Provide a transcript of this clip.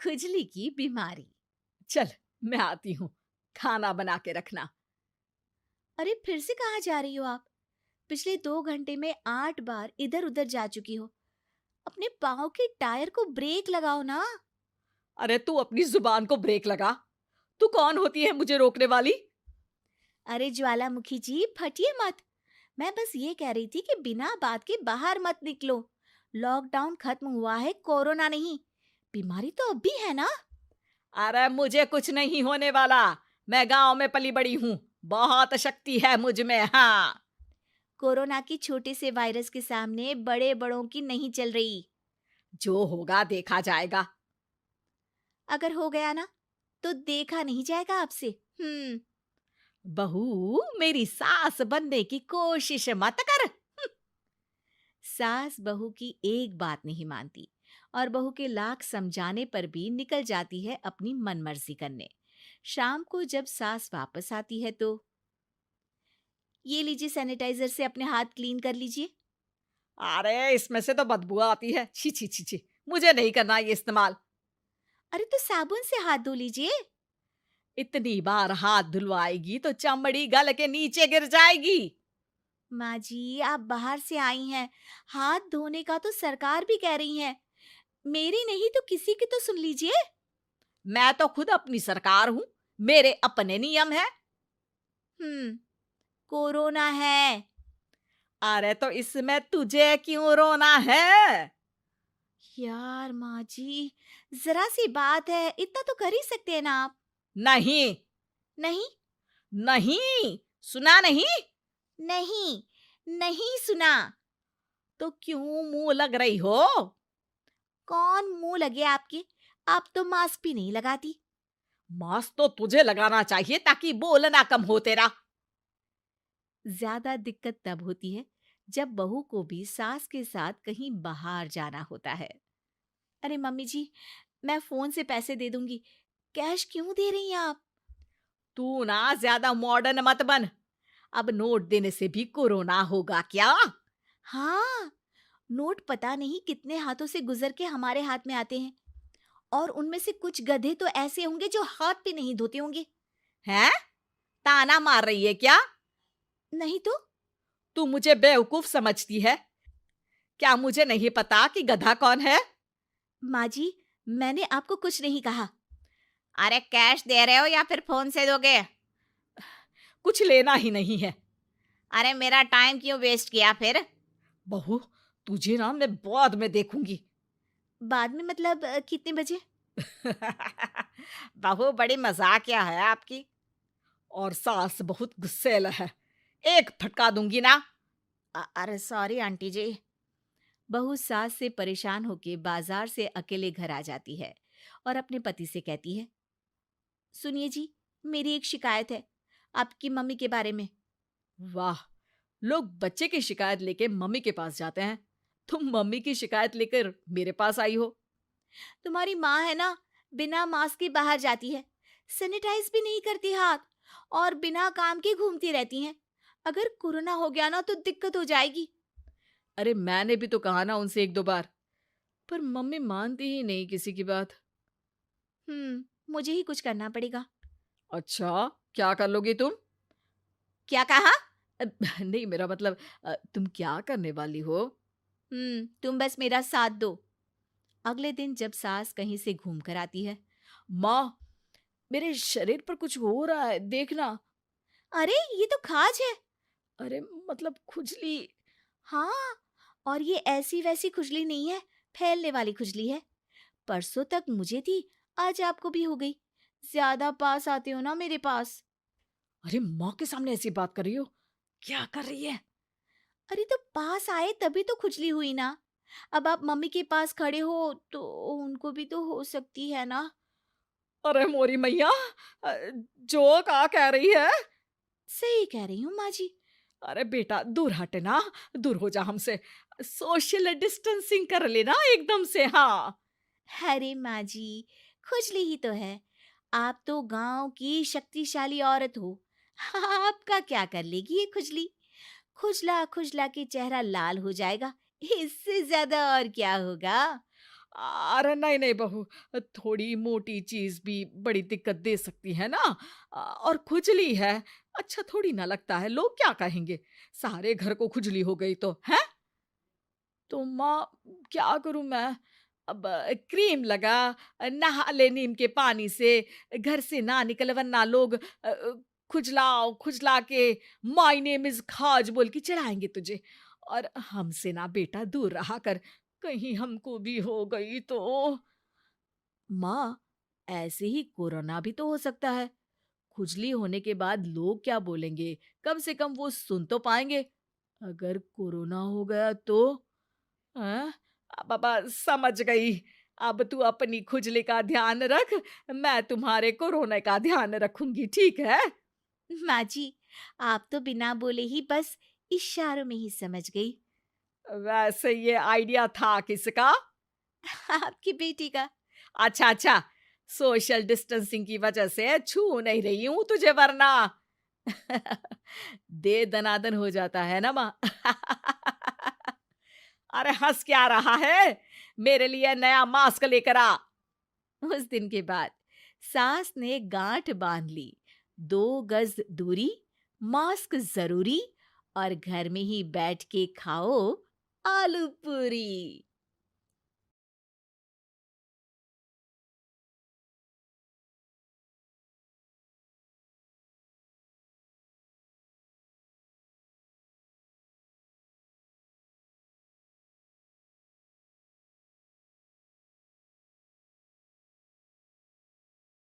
खुजली की बीमारी। चल, मैं आती हूँ, खाना बना के रखना। अरे फिर से कहाँ जा रही हो आप? पिछले 2 घंटे में 8 बार इधर उधर जा चुकी हो। अपने पाँव के टायर को ब्रेक लगाओ ना। अरे तू अपनी जुबान को ब्रेक लगा। तू कौन होती है मुझे रोकने वाली? अरे ज्वालामुखी जी, फटिए मत। मैं बस ये कह रही थी कि बिना बात के बाहर मत निकलो। लॉकडाउन खत्म हुआ है, कोरोना नहीं। बीमारी तो अब भी है ना। अरे मुझे कुछ नहीं होने वाला। मैं गांव में पली बड़ी हूँ। बहुत शक्ति है मुझ में, हाँ। कोरोना की छोटे से वायरस के सामने बड़े बड़ों की नहीं चल रही। जो होगा देखा जाएगा। अगर हो गया ना, तो देखा नहीं जाएगा आपसे। हम्म। बहू, मेरी सास बनने की कोशिश मत कर। सास बहू की एक बात नहीं मानती और बहू के लाख समझाने पर भी निकल जाती है अपनी मनमर्जी करने। शाम को जब सास वापस आती है तो, ये लीजिए सैनिटाइजर से अपने हाथ क्लीन कर लीजिए। अरे इसमें से तो बदबू आती है। छी छी छी छी। मुझे नहीं करना ये इस्तेमाल। अरे तो साबुन से हाथ धो लीजिए। इतनी बार हाथ धुलवाएगी तो चमड़ी गल के नीचे गिर जाएगी। माँ जी, आप बाहर से आई हैं, हाथ धोने का तो सरकार भी कह रही है। मेरी नहीं तो किसी की तो सुन लीजिए। मैं तो खुद अपनी सरकार हूँ। मेरे अपने नियम है। हम्म। कोरोना है। अरे तो इसमें तुझे क्यों रोना है? यार माँ जी, जरा सी बात है, इतना तो कर ही सकते हैं ना आप। नहीं। नहीं। नहीं, सुना नहीं? नहीं। नहीं सुना। तो क्यों मुंह लग रही हो? कौन मुंह लगे आपके? आप तो मास्क भी नहीं लगाती। मास्क तो तुझे लगाना चाहिए ताकि बोलना कम हो तेरा। ज्यादा दिक्कत तब होती है जब बहू को भी सास के साथ कहीं बाहर जाना होता है। अरे मम्मी जी, मैं फोन से पैसे दे दूंगी। कैश क्यों दे रही हैं आप? तू ना ज्यादा मॉडर्न मत बन। अब नोट देने से भी कोरोना होगा क्या? हाँ, नोट पता नहीं कितने हाथों से गुजर के हमारे हाथ में आते हैं, और उनमें से कुछ गधे तो ऐसे होंगे जो हाथ भी नहीं धोते होंगे। हैं? ताना मार रही है क्या? नहीं तो। तू मुझे बेवकूफ समझती है? क्या मुझे नहीं पता कि गधा कौन है? माँ जी, मैंने आपको कुछ नहीं कहा। अरे कैश दे रहे हो या फिर फोन से दोगे? कुछ लेना ही नहीं है। अरे मेरा टाइम क्यों वेस्ट किया फिर? बहू, तुझे ना मैं बाद में देखूंगी। बाद में मतलब कितने बजे? बहू बड़ी मजाकिया है आपकी। और सास बहुत गुस्सैल है। एक फटका दूंगी ना। अरे सॉरी आंटी जी। बहू सास से परेशान होके बाजार से अकेले घर आ जाती है और अपने पति से कहती है, सुनिए जी, मेरी एक शिकायत है आपकी मम्मी के बारे में। वाह, लोग बच्चे की शिकायत लेके मम्मी के पास जाते हैं। तुम मम्मी की शिकायत लेकर मेरे पास आई हो। तुम्हारी माँ है ना, बिना मास्क के बाहर जाती है, सैनिटाइज भी नहीं करती हाथ, और बिना काम के घूमती रहती हैं। अगर कोरोना हो गया ना तो दिक्कत हो जाएगी। अरे मैंने भी तो कहा ना उनसे एक दो बार, पर मम्मी मानती ही नहीं किसी की बात। मुझे ही कुछ करना पड़ेगा। अच्छा, क्या कर लोगी तुम? क्या कहा? अ, नहीं, मेरा मतलब तुम क्या करने वाली हो? तुम बस मेरा साथ दो। अगले दिन जब सास कहीं से घूम कर आती है, माँ, मेरे शरीर पर कुछ हो रहा है, देखना। अरे ये तो खाज है। अरे मतलब खुजली। हाँ, और ये ऐसी वैसी खुजली नहीं है, फैलने वाली खुजली है। परसों तक मुझे थी, आज आपको भी हो गई। ज्यादा पास आते हो ना मेरे पास। अरे माँ के सामने ऐसी बात कर रही हो? क्या कर रही है? अरे तो पास आए तभी तो खुजली हुई ना। अब आप मम्मी के पास खड़े हो तो उनको भी तो हो सकती है ना। अरे मोरी मैया, अ, जो का कह रही है? सही कह रही हूँ माँ जी। अरे बेटा, दूर हट ना। दूर हो जा हमसे। सोशल डिस्टेंसिंग कर लेना एकदम से, हाँ। अरे माँ जी, खुजली ही तो है। आप तो गांव की शक्तिशाली औरत हो। आपका क्या कर लेगी ये खुजली? खुजला खुजला के चेहरा लाल हो जाएगा, इससे ज्यादा और क्या होगा? अरे नहीं नहीं बहू, थोड़ी मोटी चीज भी बड़ी दिक्कत दे सकती है ना। और खुजली है, अच्छा थोड़ी ना लगता है, लोग क्या कहेंगे, सारे घर को खुजली हो गई तो है। तो माँ, क्या करूं मैं? अब क्रीम लगा, नहा ले नीम के पानी से, घर से ना निकल वरना लोग खुजलाओ खुजला के माय नेम इज खाज बोल के चढ़ाएंगे तुझे। और हमसे ना बेटा दूर रहा कर, कहीं हमको भी हो गई तो। माँ, ऐसे ही कोरोना भी तो हो सकता है। खुजली होने के बाद लोग क्या बोलेंगे, कम से कम वो सुन तो पाएंगे। अगर कोरोना हो गया तो? हाँ, बाबा समझ गई। अब तू अपनी खुजली का ध्यान रख, मैं तुम्हारे कोरोना का ध्यान रखूंगी, ठीक है? माँ जी, आप तो बिना बोले ही बस इशारों में ही समझ गई। वैसे ये आइडिया था किसका? आपकी बेटी का। अच्छा अच्छा, सोशल डिस्टेंसिंग की वजह से छू नहीं रही हूं तुझे वरना। दे दनादन हो जाता है ना माँ। अरे हंस क्या रहा है, मेरे लिए नया मास्क लेकर आ। उस दिन के बाद सास ने गांठ बांध ली। 2 गज दूरी, मास्क जरूरी, और घर में ही बैठ के खाओ आलू पूरी।